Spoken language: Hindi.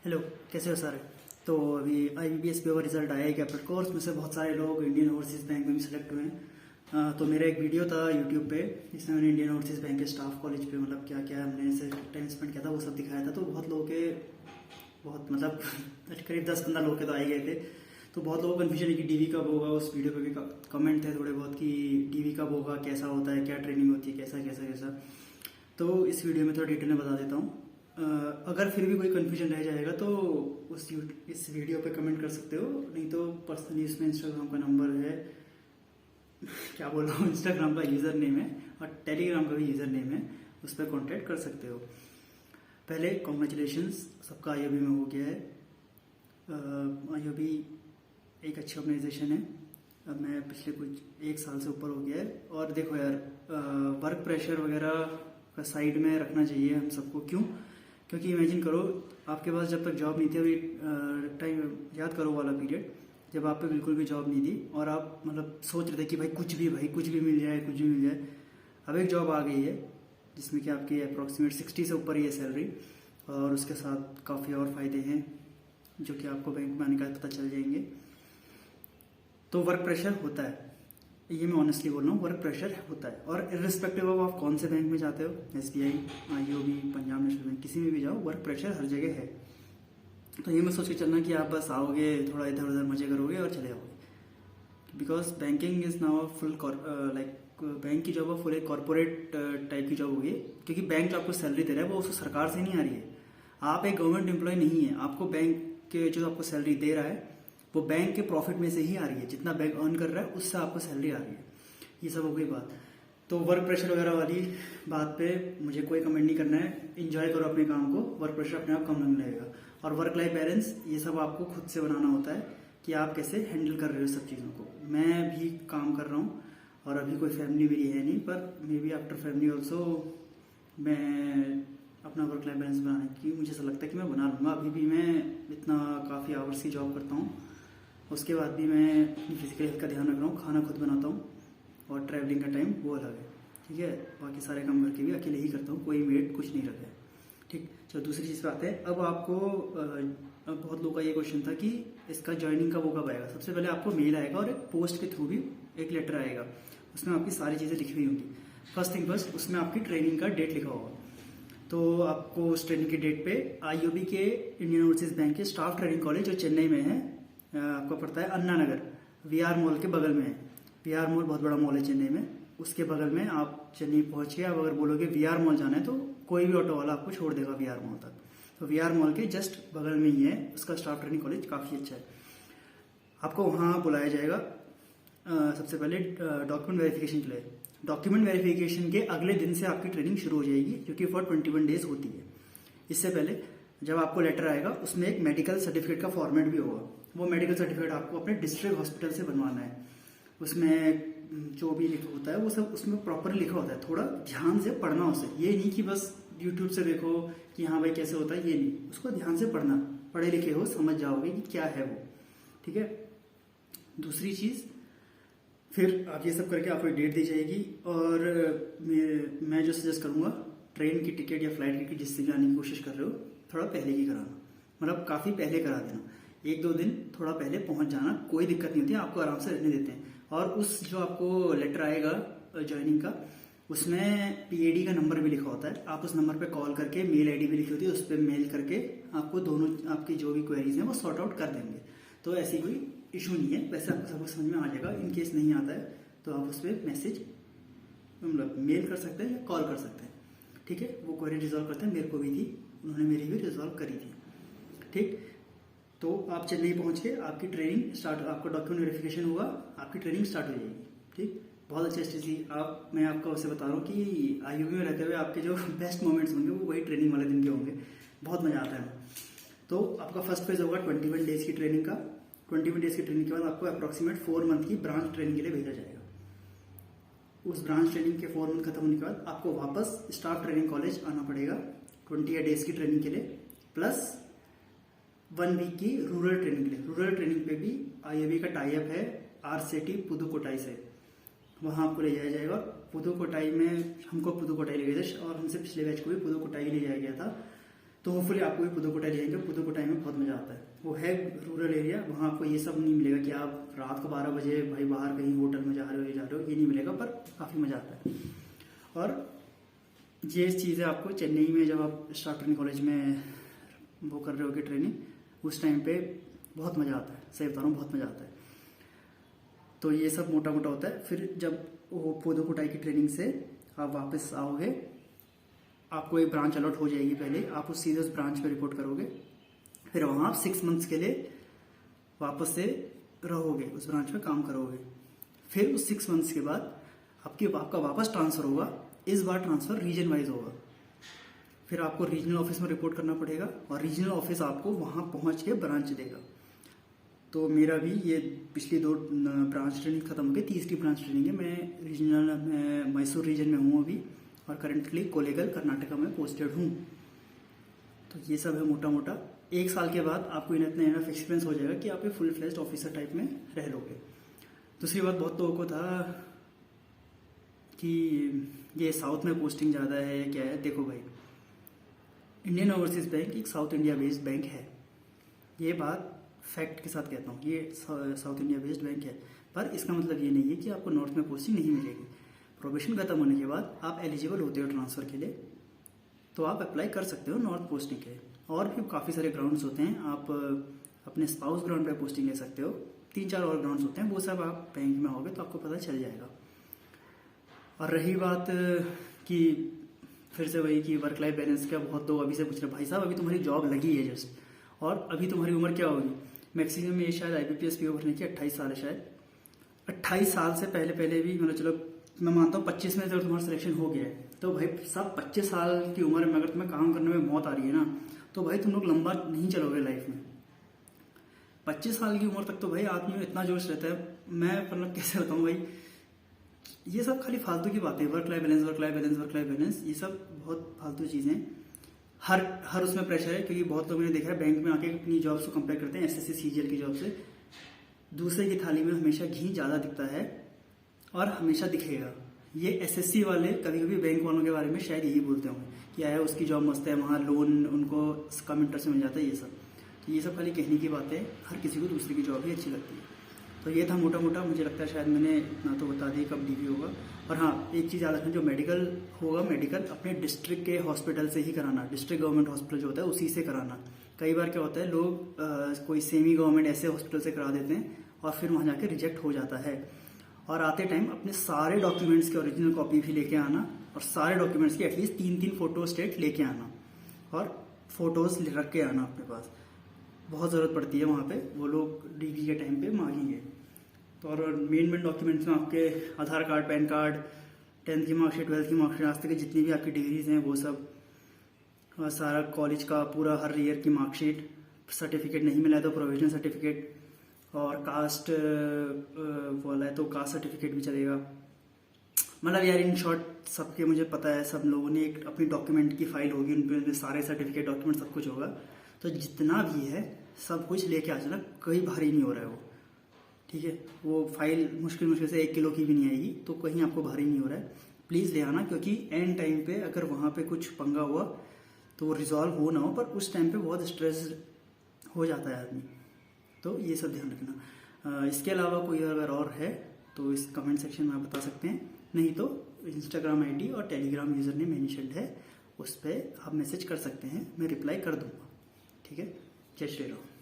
हेलो, कैसे हो सारे। तो अभी IBPS पेपर रिजल्ट आया है कैप्टन कोर्स में से बहुत सारे लोग इंडियन ओवरसीज़ बैंक में भी सिलेक्ट हुए हैं। तो मेरा एक वीडियो था यूट्यूब पे जिसमें मैंने इंडियन ओवरसीज़ बैंक के स्टाफ कॉलेज पे मतलब क्या क्या हमने ऐसे टाइम स्पेंड किया था वो सब दिखाया था। तो बहुत लोगों के बहुत मतलब करीब 10-15 लोग के तो आ ही गए थे। तो बहुत लोगों को कन्फ्यूजन है कि DV कब होगा। उस वीडियो पे भी कमेंट थे थोड़े बहुत कि DV कब होगा, कैसा होता है, क्या ट्रेनिंग होती है, कैसा कैसा कैसा। तो इस वीडियो में थोड़ा डिटेल में बता देता हूँ। अगर फिर भी कोई कन्फ्यूजन रह जाएगा तो इस वीडियो पे कमेंट कर सकते हो, नहीं तो पर्सनली इसमें इंस्टाग्राम का नंबर है क्या बोल रहा हूँ, इंस्टाग्राम का यूज़र नेम है और टेलीग्राम का भी यूज़र नेम है, उस पर कॉन्टैक्ट कर सकते हो। पहले कॉन्ग्रेचुलेशंस, सबका IOB में हो गया है। IOB एक अच्छी ऑर्गेनाइजेशन है। अब मैं पिछले कुछ 1 साल से ऊपर हो गया है। और देखो यार, वर्क प्रेशर वगैरह का साइड में रखना चाहिए हम सबको। क्यों? क्योंकि इमेजिन करो आपके पास जब तक जॉब नहीं थी, अभी टाइम याद करो वाला पीरियड जब आप पे बिल्कुल भी जॉब नहीं थी और आप मतलब सोच रहे थे कि भाई कुछ भी मिल जाए, कुछ भी मिल जाए। अब एक जॉब आ गई है जिसमें कि आपकी अप्रॉक्सीमेट 60 से ऊपर ही है सैलरी, और उसके साथ काफ़ी और फायदे हैं जो कि आपको बैंक में आने का पता चल जाएंगे। तो वर्क प्रेशर होता है, ये मैं ऑनेस्टली बोल रहा हूँ, वर्क प्रेशर होता है। और इर्रिस्पेक्टिव ऑफ आप कौन से बैंक में जाते हो, SBI, IOB, Punjab national bank, किसी में भी जाओ, वर्क प्रेशर हर जगह है। तो ये मत सोच के चलना कि आप बस आओगे, थोड़ा इधर उधर मजे करोगे और चले जाओगे। Because banking is now full like bank की जॉब है, फुल एक कॉर्पोरेट टाइप की जॉब होगी। क्योंकि बैंक जो आपको सैलरी दे रहा है वो उसको सरकार से नहीं आ रही है। आप एक गवर्नमेंट एम्प्लॉय नहीं है, आपको बैंक के जो आपको सैलरी दे रहा है वो बैंक के प्रॉफिट में से ही आ रही है। जितना बैंक अर्न कर रहा है उससे आपको सैलरी आ रही है। ये सब हो गई बात। तो वर्क प्रेशर वगैरह वाली बात पे मुझे कोई कमेंट नहीं करना है। इंजॉय करो अपने काम को, वर्क प्रेशर अपने आप कम लगने लगेगा। और वर्क लाइफ बैलेंस ये सब आपको खुद से बनाना होता है कि आप कैसे हैंडल कर रहे हो सब चीज़ों को। मैं भी काम कर रहा हूँ और अभी कोई फैमिली मेरी है नहीं, पर may be after family also मैं अपना वर्क लाइफ बैलेंस बनाने की मुझे ऐसा लगता है कि मैं बना लूँगा। अभी भी मैं इतना काफ़ी आवर्स की जॉब करता हूँ, उसके बाद भी मैं अपनी फिजिकल हेल्थ का ध्यान रख रहा हूँ, खाना खुद बनाता हूँ और ट्रैवलिंग का टाइम वो अलग है। ठीक है, बाकी सारे काम घर के भी अकेले ही करता हूँ, कोई मेड कुछ नहीं रखा है। ठीक, चलो दूसरी चीज़ पे आते हैं। अब आपको अब बहुत लोगों का ये क्वेश्चन था कि इसका ज्वाइनिंग का वो कब आएगा। सबसे पहले आपको मेल आएगा और एक पोस्ट के थ्रू भी एक लेटर आएगा, उसमें आपकी सारी चीज़ें लिखी हुई होंगी। फर्स्ट थिंग फर्स्ट, उसमें आपकी ट्रेनिंग का डेट लिखा होगा। तो आपको उस ट्रेनिंग के डेट पे IOB के इंडियन ओवरसीज बैंक के स्टाफ ट्रेनिंग कॉलेज जो चेन्नई में है, आपको पड़ता है अन्ना नगर, VR मॉल के बगल में है। VR मॉल बहुत बड़ा मॉल है चेन्नई में, उसके बगल में आप चेन्नई पहुंच के आप अगर बोलोगे VR मॉल जाना है तो कोई भी ऑटो वाला आपको छोड़ देगा VR मॉल तक। तो VR मॉल के जस्ट बगल में ही है उसका स्टाफ ट्रेनिंग कॉलेज, काफ़ी अच्छा है। आपको वहाँ बुलाया जाएगा सबसे पहले डॉक्यूमेंट वेरिफिकेशन के लिए। डॉक्यूमेंट वेरिफिकेशन के अगले दिन से आपकी ट्रेनिंग शुरू हो जाएगी, जो कि फॉर 21 डेज होती है। इससे पहले जब आपको लेटर आएगा उसमें एक मेडिकल सर्टिफिकेट का फॉर्मेट भी होगा। वो मेडिकल सर्टिफिकेट आपको अपने डिस्ट्रिक्ट हॉस्पिटल से बनवाना है। उसमें जो भी लिखा होता है वो सब उसमें प्रॉपर लिखा होता है। थोड़ा ध्यान से पढ़ना उसे, ये नहीं कि बस यूट्यूब से देखो कि हाँ भाई कैसे होता है, ये नहीं, उसको ध्यान से पढ़ना। पढ़े लिखे हो, समझ जाओगे कि क्या है वो। ठीक है, दूसरी चीज़, फिर आप ये सब करके आपको एक डेट दी जाएगी। और मैं जो सजेस्ट करूँगा, ट्रेन की टिकट या फ्लाइट की टिकट जिससे भी आने की कोशिश कर रहे हो, थोड़ा पहले ही कराना, मतलब काफ़ी पहले करा देना। 1-2 दिन थोड़ा पहले पहुंच जाना, कोई दिक्कत नहीं होती, आपको आराम से रहने देते हैं। और उस जो आपको लेटर आएगा ज्वाइनिंग का, उसमें PAD का नंबर भी लिखा होता है। आप उस नंबर पे कॉल करके, मेल ID भी लिखी होती है, उस पर मेल करके आपको दोनों आपकी जो भी क्वेरीज हैं वो सॉर्ट आउट कर देंगे। तो ऐसी कोई इशू नहीं है, वैसे आपको सब कुछ समझ में आ जाएगा। इन केस नहीं आता है तो आप उस पर मैसेज मतलब मेल कर सकते हैं या कॉल कर सकते हैं। ठीक है, वो क्वेरी रिजॉल्व करते हैं। मेरे को भी थी, उन्होंने मेरी भी रिजॉल्व करी थी। ठीक, तो आप चेन्नई पहुंच के आपकी ट्रेनिंग स्टार्ट, आपका डॉक्यूमेंट वेरिफिकेशन होगा, आपकी ट्रेनिंग स्टार्ट हो जाएगी। ठीक, बहुत अच्छी स्ट्रेटजी। मैं आपको उससे बता रहा हूँ कि IOB में रहते हुए आपके जो बेस्ट मोमेंट्स होंगे वो वही ट्रेनिंग वाले दिन के होंगे, बहुत मजा आता है। तो आपका फर्स्ट फेज होगा 21 डेज की ट्रेनिंग का। 21 डेज की ट्रेनिंग के बाद आपको अप्रॉक्सीमेट 4 मंथ की ब्रांच ट्रेनिंग के लिए भेजा जाएगा। उस ब्रांच ट्रेनिंग के 4 मंथ खत्म होने के बाद आपको वापस स्टाफ ट्रेनिंग कॉलेज आना पड़ेगा 28 डेज की ट्रेनिंग के लिए, प्लस 1 वीक की रूरल ट्रेनिंग के लिए। रूरल ट्रेनिंग पे भी IOB का टाई अप है RCT पुदुकोटाई से, वहाँ आपको ले जाया जाएगा। पुदुकोटाई में हमको पुदुकोटाई ले गए थे और हमसे पिछले बैच को भी पुदुकोटाई ले जाया गया था। तो होपफुली आपको भी पुदुकोटाई जाएंगे। पुदुकोटाई में बहुत मज़ा आता है। वो है रूरल एरिया, वहाँ आपको ये सब नहीं मिलेगा कि आप रात को 12 बजे भाई बाहर कहीं होटल में जा रहे हो, ये नहीं मिलेगा, पर काफ़ी मज़ा आता है। और ये चीज़ें आपको चेन्नई में जब आप स्टार ट्रेनिंग कॉलेज में वो कर रहे हो कि ट्रेनिंग, उस टाइम पे बहुत मज़ा आता है। सही बता रहा हूँ, बहुत मज़ा आता है। तो ये सब मोटा मोटा होता है। फिर जब वो पुदुकोटाई की ट्रेनिंग से आप वापस आओगे, आपको एक ब्रांच अलॉट हो जाएगी। पहले आप उस सीधे उस ब्रांच पे रिपोर्ट करोगे, फिर वहाँ आप 6 मंथ्स के लिए वापस से रहोगे, उस ब्रांच में काम करोगे। फिर उस 6 मंथ्स के बाद आपका वापस ट्रांसफ़र होगा। इस बार ट्रांसफ़र रीजन वाइज होगा। फिर आपको रीजनल ऑफिस में रिपोर्ट करना पड़ेगा और रीजनल ऑफिस आपको वहाँ पहुँच के ब्रांच देगा। तो मेरा भी ये पिछली 2 ब्रांच ट्रेनिंग खत्म हो गई, तीसरी ब्रांच ट्रेनिंग है। मैं मैसूर रीजन में हूँ अभी, और करंटली कोलेगल कर्नाटका में पोस्टेड हूँ। तो ये सब है मोटा मोटा। 1 साल के बाद आपको इतना इनफ एक्सपीरियंस हो जाएगा कि आप एक फुल फ्लेज्ड ऑफिसर टाइप में रह लोगे। दूसरी बात, बहुत लोगों को था कि ये साउथ में पोस्टिंग ज़्यादा है, क्या है। देखो भाई, इंडियन ओवरसीज़ बैंक एक साउथ इंडिया बेस्ड बैंक है। ये बात फैक्ट के साथ कहता हूँ, ये साउथ इंडिया बेस्ड बैंक है। पर इसका मतलब ये नहीं है कि आपको नॉर्थ में पोस्टिंग नहीं मिलेगी। प्रोबेशन खत्म होने के बाद आप एलिजिबल होते हो ट्रांसफ़र के लिए, तो आप अप्लाई कर सकते हो नॉर्थ पोस्टिंग के। और भी काफ़ी सारे ग्राउंड्स होते हैं। आप अपने स्पाउस ग्राउंड पे पोस्टिंग ले सकते हो। 3-4 और ग्राउंड्स होते हैं, वो सब आप बैंक में होगे तो आपको पता चल जाएगा। और रही बात कि फिर से वही कि वर्क लाइफ बैलेंस का, बहुत लोग अभी से पूछ रहे भाई साहब अभी तुम्हारी जॉब लगी है जस्ट, और अभी तुम्हारी उम्र क्या होगी। मैक्सिमम ये शायद IBPS PO भरने की 28 साल है शायद। 28 साल से पहले भी मतलब चलो मैं मानता हूँ 25 में अगर तुम्हारा सिलेक्शन हो गया है, तो भाई साहब 25 साल की उम्र में अगर तुम्हें काम करने में मौत आ रही है ना, तो भाई तुम लोग लंबा नहीं चलोगे लाइफ में। 25 साल की उम्र तक तो भाई आदमी में इतना जोश रहता है। मैं मतलब कैसे बताऊँ भाई, ये सब खाली फालतू की बातें। वर्क लाइफ बैलेंस, ये सब बहुत फालतू चीज़ें। हर उसमें प्रेशर है, क्योंकि बहुत लोगों ने देखा है बैंक में आके अपनी जॉब्स को कंपेयर करते हैं SSC CGL की जॉब से। दूसरे की थाली में हमेशा घी ज़्यादा दिखता है और हमेशा दिखेगा। ये SSC वाले कभी कभी बैंक वालों के बारे में शायद यही बोलते होंगे कि आया उसकी जॉब मस्त है, वहाँ लोन उनको कम इंटरेस्ट में मिल जाता है। ये सब खाली कहने की बातें। हर किसी को दूसरे की जॉब ही अच्छी लगती है। तो ये था मोटा मोटा। मुझे लगता है शायद मैंने इतना तो बता दी कब DV होगा। और हाँ, एक चीज़ याद रखना, जो मेडिकल होगा, मेडिकल अपने डिस्ट्रिक्ट के हॉस्पिटल से ही कराना। डिस्ट्रिक्ट गवर्नमेंट हॉस्पिटल जो होता है उसी से कराना। कई बार क्या होता है, लोग कोई सेमी गवर्नमेंट ऐसे हॉस्पिटल से करा देते हैं और फिर वहाँ जाके रिजेक्ट हो जाता है। और आते टाइम अपने सारे डॉक्यूमेंट्स की ओरिजिनल कॉपी भी लेके आना, और सारे डॉक्यूमेंट्स की एटलीस्ट 3-3 फोटो स्टेट लेके आना, और फोटोज़ रख के आना अपने पास। बहुत ज़रूरत पड़ती है वहाँ पे, वो लोग DV के टाइम पे मांगेंगे। तो और मेन डॉक्यूमेंट्स में आपके आधार कार्ड, पैन कार्ड, 10th की मार्कशीट, 12th की मार्कशीट, आज तक की जितनी भी आपकी डिग्रीज हैं वो सब, और सारा कॉलेज का पूरा हर ईयर की मार्कशीट, सर्टिफिकेट नहीं मिला है तो प्रोविजनल सर्टिफिकेट, और कास्ट वाला है तो कास्ट सर्टिफिकेट भी चलेगा। मतलब यार इन शॉर्ट सबके मुझे पता है, सब लोगों ने एक अपनी डॉक्यूमेंट की फाइल होगी, उन पर सारे सर्टिफिकेट, डॉक्यूमेंट सब कुछ होगा। तो जितना भी है सब कुछ लेके आ जाना, कहीं भारी नहीं हो रहा है वो, ठीक है। वो फाइल मुश्किल से 1 किलो की भी नहीं आएगी, तो कहीं आपको भारी नहीं हो रहा है। प्लीज़ ले आना, क्योंकि एंड टाइम पे अगर वहाँ पे कुछ पंगा हुआ तो वो रिजॉल्व हो ना हो, पर उस टाइम पे बहुत स्ट्रेस हो जाता है आदमी। तो ये सब ध्यान रखना। इसके अलावा कोई अगर और है तो इस कमेंट सेक्शन में आप बता सकते हैं, नहीं तो Instagram ID और Telegram यूज़र ने मेंशन्ड है, उस पर आप मैसेज कर सकते हैं, मैं रिप्लाई कर दूंगा। ठीक है, जय श्री राम।